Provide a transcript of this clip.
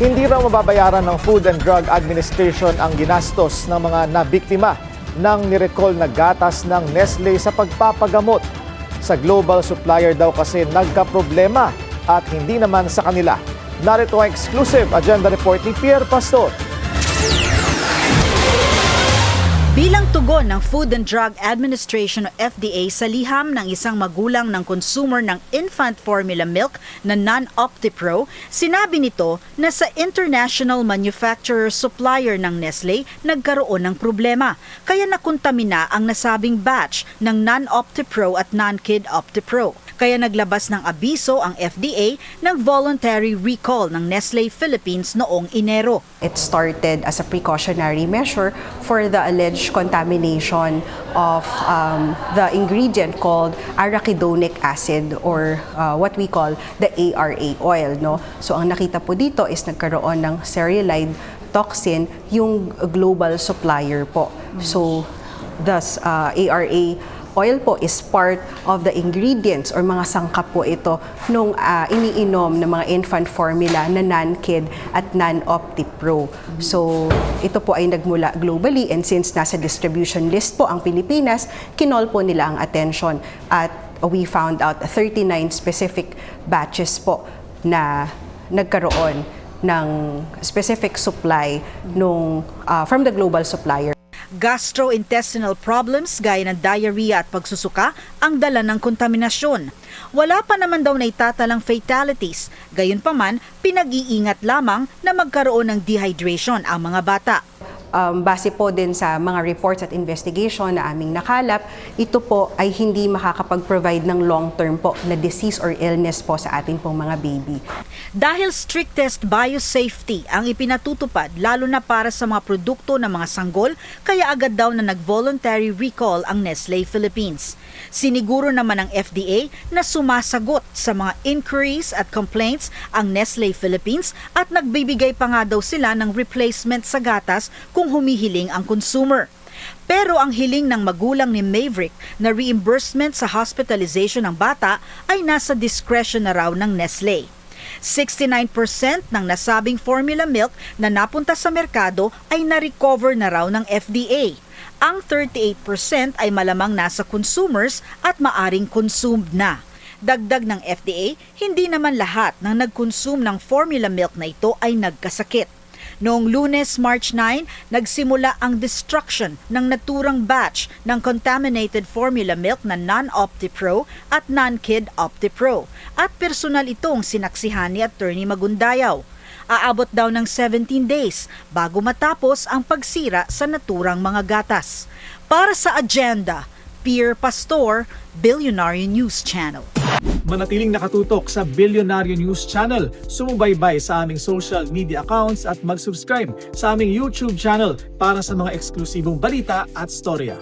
Hindi raw mababayaran ng Food and Drug Administration ang ginastos ng mga nabiktima ng nirecall na gatas ng Nestle sa pagpapagamot. Sa global supplier daw kasi nagkaproblema at hindi naman sa kanila. Narito ang exclusive agenda report ni Pierre Pastor. Bilang tugon ng Food and Drug Administration o FDA sa liham ng isang magulang ng consumer ng infant formula milk na non-OptiPro, sinabi nito na sa international manufacturer supplier ng Nestle nagkaroon ng problema. Kaya nakontamina ang nasabing batch ng non-OptiPro at non-Kid OptiPro. Kaya naglabas ng abiso ang FDA ng voluntary recall ng Nestle Philippines noong Enero. It started as a precautionary measure for the alleged contamination of the ingredient called arachidonic acid or what we call the ARA oil. No? So ang nakita po dito is nagkaroon ng cereulide toxin yung global supplier po. So thus ARA oil po is part of the ingredients or mga sangkap po ito nung iniinom ng mga infant formula na non-Kid at non-OptiPro. So ito po ay nagmula globally and since nasa distribution list po ang Pilipinas, kinol po nila ang attention at we found out 39 specific batches po na nagkaroon ng specific supply from the global supplier. Gastrointestinal problems gaya ng diarrhea at pagsusuka ang dala ng kontaminasyon. Wala pa naman daw na itatalang fatalities, gayunpaman pinag-iingat lamang na magkaroon ng dehydration ang mga bata. Base po din sa mga reports at investigation na aming nakalap, ito po ay hindi makakapag-provide ng long-term po na disease or illness po sa ating pong mga baby. Dahil strictest biosafety ang ipinatutupad lalo na para sa mga produkto ng mga sanggol, kaya agad daw na nag-voluntary recall ang Nestle Philippines. Siniguro naman ng FDA na sumasagot sa mga inquiries at complaints ang Nestle Philippines at nagbibigay pa nga daw sila ng replacement sa gatas kung humihiling ang consumer. Pero ang hiling ng magulang ni Maverick na reimbursement sa hospitalization ng bata ay nasa discretion na raw ng Nestle. 69% ng nasabing formula milk na napunta sa merkado ay na-recover na raw ng FDA. Ang 38% ay malamang nasa consumers at maaring consumed na. Dagdag ng FDA, hindi naman lahat ng nag-consume ng formula milk na ito ay nagkasakit. Noong Lunes, March 9, nagsimula ang destruction ng naturang batch ng contaminated formula milk na non-OptiPro at non-Kid OptiPro at personal itong sinaksihan ni Attorney Magundayaw. Aabot daw ng 17 days bago matapos ang pagsira sa naturang mga gatas. Para sa agenda, Pierre Pastor, Billionaire News Channel. Manatiling nakatutok sa Billionaire News Channel, sumubaybay sa aming social media accounts at mag-subscribe sa aming YouTube channel para sa mga eksklusibong balita at storya.